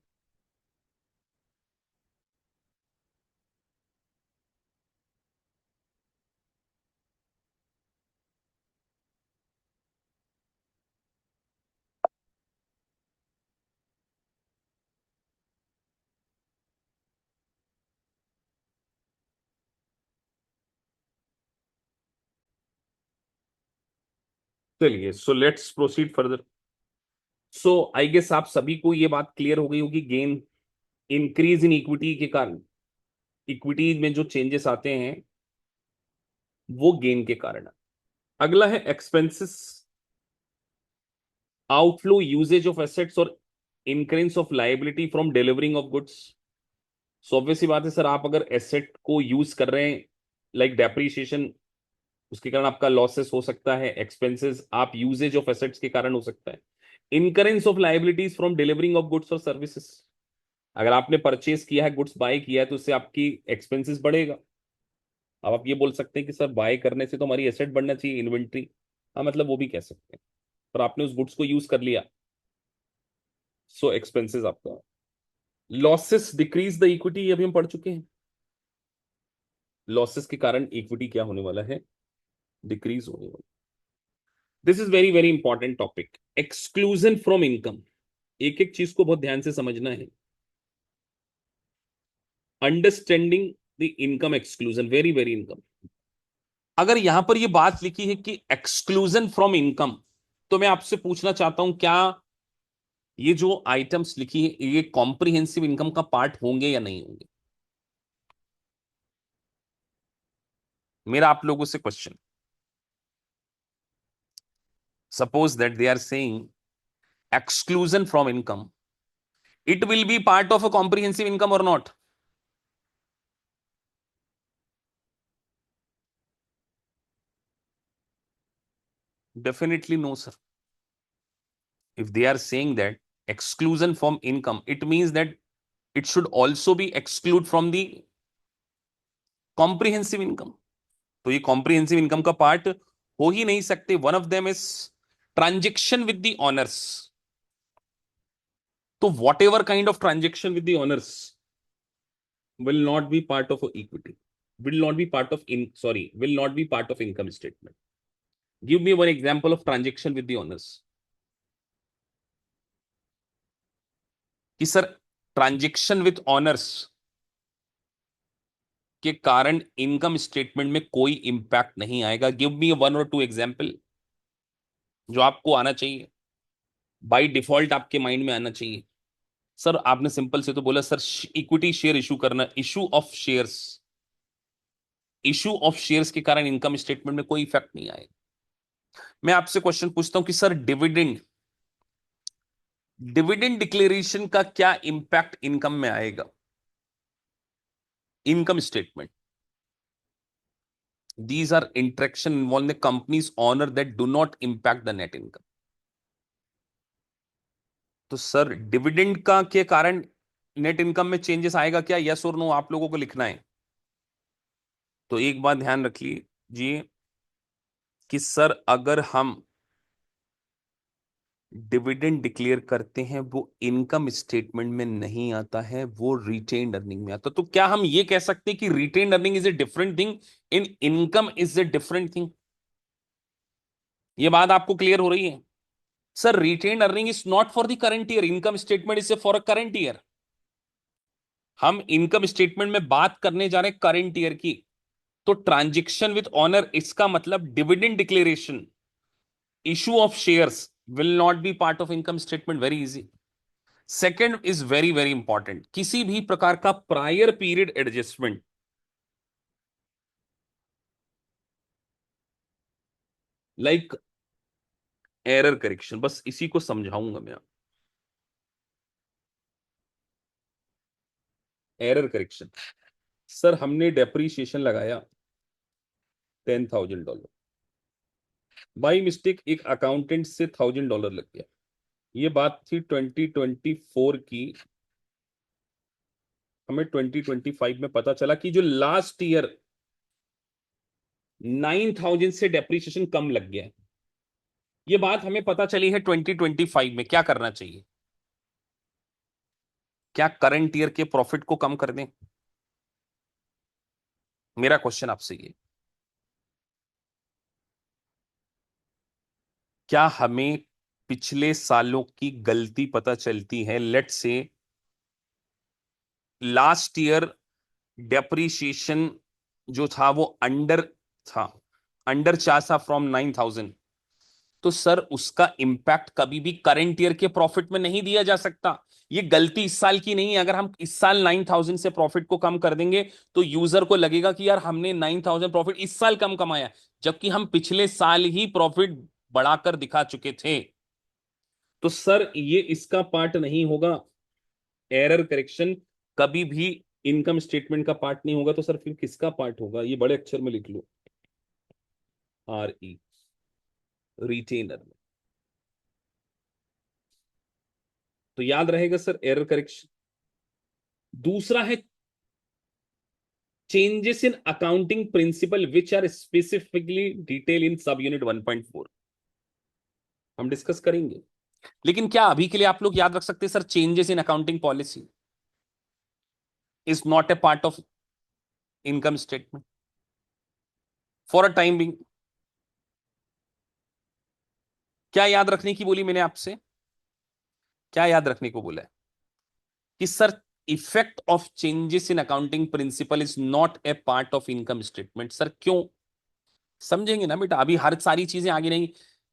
चलिए, so let's proceed further. So I guess आप सभी को ये बात क्लियर हो गई होगी, गेन इंक्रीज इन इक्विटी के कारण, इक्विटी में जो चेंजेस आते हैं वो गेन के कारण। अगला है expenses, outflow uses of assets और incurrence of liability from delivering of goods. So obvious सी बात है सर, आप अगर एसेट को यूज कर रहे हैं, लाइक डेप्रीशिएशन, उसके कारण आपका लॉसेस हो सकता है। एक्सपेंसेस आप यूजेज ऑफ एसेट्स के कारण हो सकता है। Incurrence of liabilities from delivering of goods और सर्विसेज, अगर आपने परचेस किया है, गुड्स बाय किया है, तो उससे आपकी एक्सपेंसेस बढ़ेगा। अब आप ये बोल सकते हैं कि सर बाय करने से तो हमारी एसेट बढ़ना चाहिए, इन्वेंट्री। हाँ, मतलब वो भी कह सकते हैं, पर आपने उस गुड्स को यूज कर लिया, सो एक्सपेंसेस आपका। लॉसेस डिक्रीज द इक्विटी, अभी हम पढ़ चुके हैं। लॉसेस के कारण इक्विटी क्या होने वाला है, डिक्रीज होने वाला। This is very very important topic, exclusion from income. एक एक चीज को बहुत ध्यान से समझना है। Understanding the income exclusion, very very income. अगर यहां पर ये बात लिखी है कि एक्सक्लूजन फ्रॉम इनकम, तो मैं आपसे पूछना चाहता हूं, क्या ये जो आइटम्स लिखी है ये कॉम्प्रिहेंसिव इनकम का पार्ट होंगे या नहीं होंगे? मेरा आप लोगों से question, suppose that they are saying exclusion from income, it will be part of a comprehensive income or not? Definitely no, sir. If they are saying that exclusion from income, it means that it should also be exclude from the comprehensive income. तो ये comprehensive income का part हो ही नहीं सकते। one of them is transaction with the owners, तो whatever kind of transaction with the owners will not be part of equity, will not be part of will not be part of income statement. Give me one example of transaction with the owners, कि sir transaction with honours के कारण income statement में कोई impact नहीं आएगा। Give me one और two example जो आपको आना चाहिए, बाय डिफॉल्ट आपके माइंड में आना चाहिए। सर आपने सिंपल से तो बोला सर इक्विटी शेयर इशू करना, issue of shares, issue of shares के कारण इनकम स्टेटमेंट में कोई इफेक्ट नहीं आएगा। मैं आपसे क्वेश्चन पूछता हूं कि सर डिविडेंड, डिविडेंड डिक्लेरेशन का क्या इंपैक्ट इनकम में आएगा, income statement? These are interaction involving the company's owner that do not impact the net income. तो सर डिविडेंड का के कारण नेट इनकम में चेंजेस आएगा क्या, यस और नो आप लोगों को लिखना है। तो एक बात ध्यान रख लीजिए कि सर अगर हम डिविडेंड डिक्लेयर करते हैं वो इनकम स्टेटमेंट में नहीं आता है, वो रिटेन्ड अर्निंग में आता। तो क्या हम ये कह सकते हैं कि retained earning is a different thing, in income is a different thing? ये बात आपको क्लियर हो रही है? Sir retained earning is not for the current year, income statement is for a current year. हम इनकम स्टेटमेंट में बात करने जा रहे हैं करंट ईयर की। तो ट्रांजेक्शन विद ऑनर, इसका मतलब dividend declaration, issue of shares will not be part of income statement. Very easy. Second is very very important, किसी भी प्रकार का prior period adjustment, like error correction, बस इसी को समझाऊंगा मैं। एरर करेक्शन, सर हमने डेप्रीशिएशन लगाया $10,000, बाई मिस्टेक एक अकाउंटेंट से $1,000 लग गया। ये बात थी 2024 की। हमें 2025 में पता चला कि जो लास्ट ईयर 9,000 से डेप्रीशिएशन कम लग गया है। ये बात हमें पता चली है 2025 में। क्या करना चाहिए? क्या करंट ईयर के प्रॉफिट को कम कर दें? मेरा क्वेश्चन आपसे ये, क्या हमें पिछले सालों की गलती पता चलती है? Let's say last year depreciation जो था वो अंडर था, अंडर चार्ज था फ्रॉम 9,000, तो सर उसका इंपैक्ट कभी भी करंट ईयर के प्रॉफिट में नहीं दिया जा सकता। ये गलती इस साल की नहीं है। अगर हम इस साल 9,000 से प्रॉफिट को कम कर देंगे तो यूजर को लगेगा कि यार हमने 9,000 प्रॉफिट इस साल कम कमाया, जबकि हम पिछले साल ही प्रॉफिट बढ़ाकर दिखा चुके थे। तो सर ये इसका पार्ट नहीं होगा। एरर करेक्शन कभी भी इनकम स्टेटमेंट का पार्ट नहीं होगा। तो सर फिर किसका पार्ट होगा? ये बड़े अक्षर में लिख लो, आर ई, रिटेनर। तो याद रहेगा सर एरर करेक्शन। दूसरा है changes in accounting principle which are specifically detail in sub unit 1.4। हम डिस्कस करेंगे, लेकिन क्या अभी के लिए आप लोग याद रख सकते हैं sir changes in accounting policy is not a part of income statement for a time being. क्या याद रखने की बोली मैंने आपसे? क्या याद रखने को बोला है कि sir effect of changes in accounting principal is not a part of income statement. Sir क्यों? समझेंगे ना बेटा, अभी हर सारी चीजें आगे नहीं।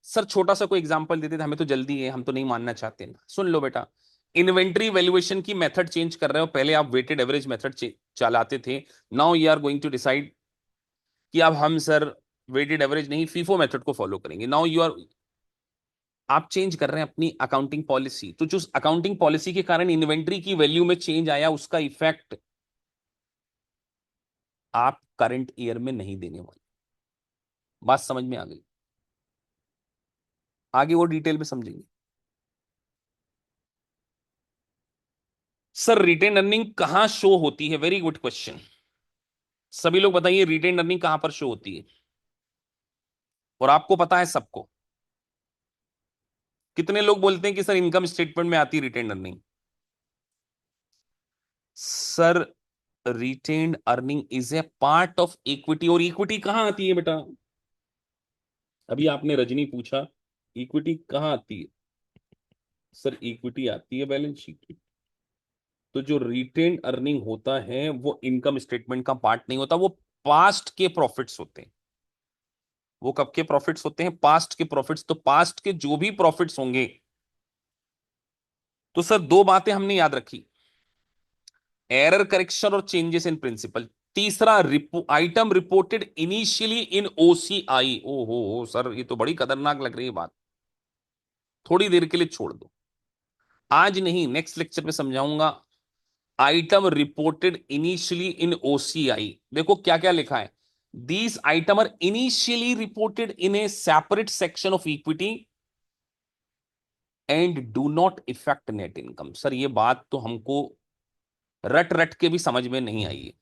सर छोटा सा कोई एग्जांपल देते थे, हमें तो जल्दी है, हम तो नहीं मानना चाहते ना। सुन लो बेटा, इन्वेंट्री वैल्यूएशन की मेथड चेंज कर रहे हो। पहले आप वेटेड एवरेज मेथड चलाते थे, now you are going to decide कि अब हम सर वेटेड एवरेज नहीं फीफो मेथड को फॉलो करेंगे। नाउ यू आर, आप चेंज कर रहे हैं अपनी अकाउंटिंग पॉलिसी। तो जो अकाउंटिंग पॉलिसी के कारण इन्वेंट्री की वैल्यू में चेंज आया, उसका इफेक्ट आप करंट ईयर में नहीं देने वाले। बात समझ में आ गई? आगे वो डिटेल में समझेंगे। सर रिटेन अर्निंग कहां शो होती है? Very good question. सभी लोग बताइए रिटेन अर्निंग कहां पर शो होती है? और आपको पता है सबको? कितने लोग बोलते हैं कि सर इनकम स्टेटमेंट में आती है retain earning? Sir retained earning is a part of equity. और इक्विटी कहां आती है बेटा? अभी आपने रजनी पूछा इक्विटी कहां आती है। सर इक्विटी आती है बैलेंस शीट की। तो जो रिटेन्ड अर्निंग होता है वो इनकम स्टेटमेंट का पार्ट नहीं होता, वो पास्ट के प्रॉफिट्स होते हैं। वो कब के प्रॉफिट्स होते हैं? पास्ट के प्रॉफिट्स। तो पास्ट के जो भी प्रॉफिट्स होंगे, तो सर दो बातें हमने याद रखी, एरर करेक्शन और चेंजेस इन प्रिंसिपल। तीसरा item reported initially in OCI. ओ सर ये तो बड़ी खतरनाक लग रही है बात, थोड़ी देर के लिए छोड़ दो, आज नहीं नेक्स्ट लेक्चर में समझाऊंगा। Item reported initially in OCI, देखो क्या क्या लिखा है। These item are initially reported in a separate section of equity and do not effect net income. Sir ये बात तो हमको रट रट के भी समझ में नहीं आई है।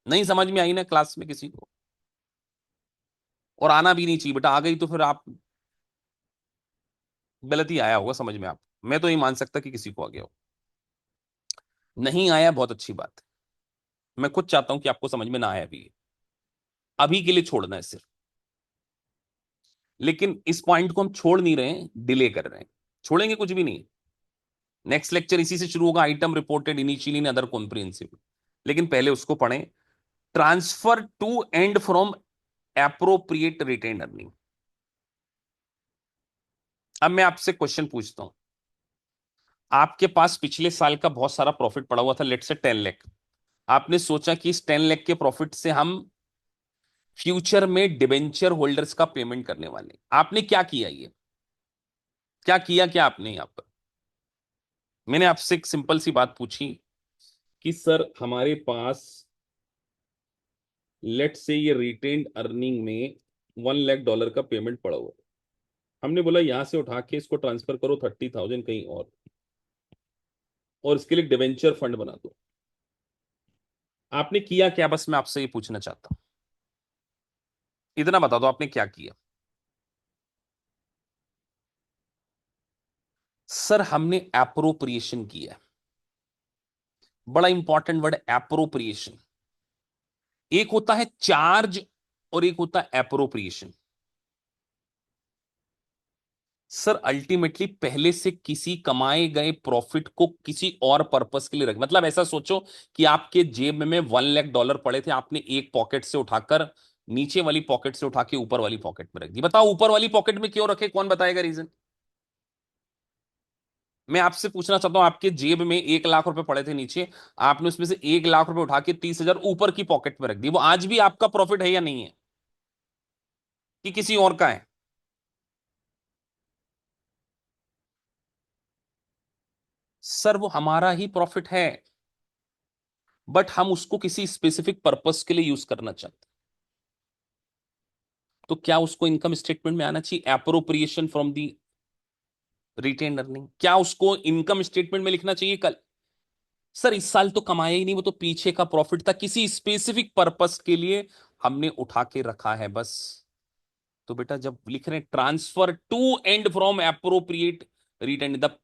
नहीं समझ में आई ना क्लास में किसी को? और आना भी नहीं चाहिए बेटा, आ गई तो फिर आप गलती आया होगा समझ में आप। मैं तो नहीं मान सकता कि किसी को आ गया हो। नहीं आया बहुत अच्छी बात है, मैं खुद चाहता हूं कि आपको समझ में ना आया भी। अभी के लिए छोड़ना है सिर्फ। लेकिन इस पॉइंट को हम छोड़ नहीं रहे हैं, डिले कर रहे हैं। छोड़ेंगे कुछ भी नहीं। नेक्स्ट लेक्चर इसी से शुरू होगा, item reported initially in other comprehensive. लेकिन पहले उसको पढ़ें। Transfer to and from appropriate retain earning. अब मैं आपसे क्वेश्चन पूछता हूं, आपके पास पिछले साल का बहुत सारा प्रॉफिट पड़ा हुआ था, लेट से 10 लाख। आपने सोचा कि इस 10 लाख के प्रॉफिट से हम फ्यूचर में डिबेंचर होल्डर्स का पेमेंट करने वाले। आपने क्या किया? ये क्या किया? क्या आपने यहां पर, मैंने आपसे एक सिंपल सी बात पूछी कि सर हमारे पास लेट से ये रिटेन्ड अर्निंग में $1 लाख का पेमेंट पड़ा हुआ है। हमने बोला यहां से उठा के इसको ट्रांसफर करो 30,000 कहीं और इसके लिए डिवेंचर फंड बना दो। आपने किया क्या? बस मैं आपसे ये पूछना चाहता हूं, इतना बता दो आपने क्या किया। सर हमने एप्रोप्रिएशन किया। बड़ा इंपॉर्टेंट वर्ड एप्रोप्रिएशन। एक होता है चार्ज और एक होता है एप्रोप्रिएशन। सर अल्टीमेटली पहले से किसी कमाए गए प्रॉफिट को किसी और पर्पस के लिए रख, मतलब ऐसा सोचो कि आपके जेब में $1 लाख पड़े थे, आपने एक पॉकेट से उठाकर नीचे वाली पॉकेट से उठा के ऊपर वाली पॉकेट में रख दी। बताओ ऊपर वाली पॉकेट में क्यों रखे, कौन बताएगा रीजन? मैं आपसे पूछना चाहता हूं, आपके जेब में 1 लाख रुपए पड़े थे नीचे, आपने उसमें से 1 लाख रुपए उठा के 30,000 ऊपर की पॉकेट में रख दिए, वो आज भी आपका प्रॉफिट है या नहीं है, कि किसी और का है? सर वो हमारा ही प्रॉफिट है, बट हम उसको किसी स्पेसिफिक पर्पस के लिए यूज करना चाहते हैं। तो क्या उसको इनकम स्टेटमेंट में आना चाहिए, appropriation from the retain earning? क्या उसको इनकम स्टेटमेंट में लिखना चाहिए कल? सर इस साल तो कमाया ही नहीं, वो तो पीछे का प्रॉफिट था, किसी स्पेसिफिक पर्पस के लिए हमने उठा के रखा है बस। तो बेटा जब लिख रहे हैं transfer to and from appropriate retain the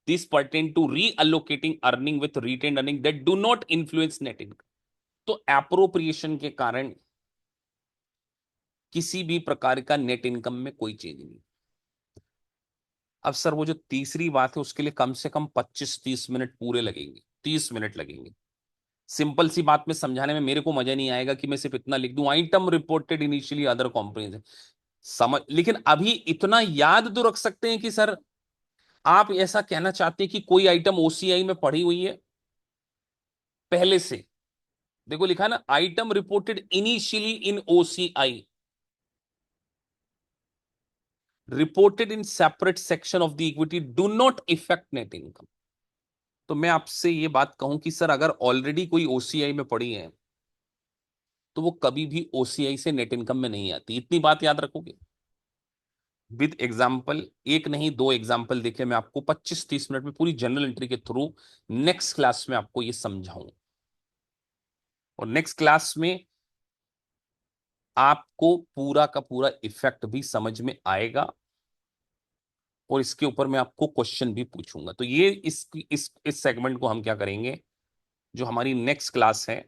this pertain to reallocating earning with retain earning that do not influence net income. तो एप्रोप्रिएशन के कारण किसी भी प्रकार का नेट इनकम में कोई चेंज नहीं। अब सर वो जो तीसरी बात है उसके लिए कम से कम 25-30 मिनट पूरे लगेंगे, 30 मिनट लगेंगे। सिंपल सी बात में समझाने में मेरे को मजा नहीं आएगा कि मैं सिर्फ इतना लिख दूं, item reported initially other comprehensive, समझ। लेकिन अभी इतना याद तो रख सकते हैं कि सर आप ऐसा कहना चाहते हैं कि कोई आइटम ओसीआई में पड़ी हुई है पहले से। देखो लिखा है ना, item reported initially in OCI reported in separate section of the equity do not effect net income. तो मैं आपसे ये बात कहूं कि सर अगर ऑलरेडी कोई ओसीआई में पड़ी है तो वो कभी भी ओसीआई से नेट इनकम में नहीं आती, इतनी बात याद रखोगे। विद एग्जाम्पल, एक नहीं दो एग्जाम्पल देखे मैं आपको 25-30 मिनट में पूरी जनरल एंट्री के थ्रू नेक्स्ट क्लास में आपको ये समझाऊं। और नेक्स्ट क्लास में आपको पूरा का पूरा इफेक्ट भी समझ में आएगा, और इसके ऊपर मैं आपको क्वेश्चन भी पूछूंगा। तो ये इस सेगमेंट को हम क्या करेंगे, जो हमारी नेक्स्ट क्लास है,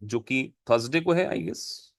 जो कि थर्सडे को है आई गेस,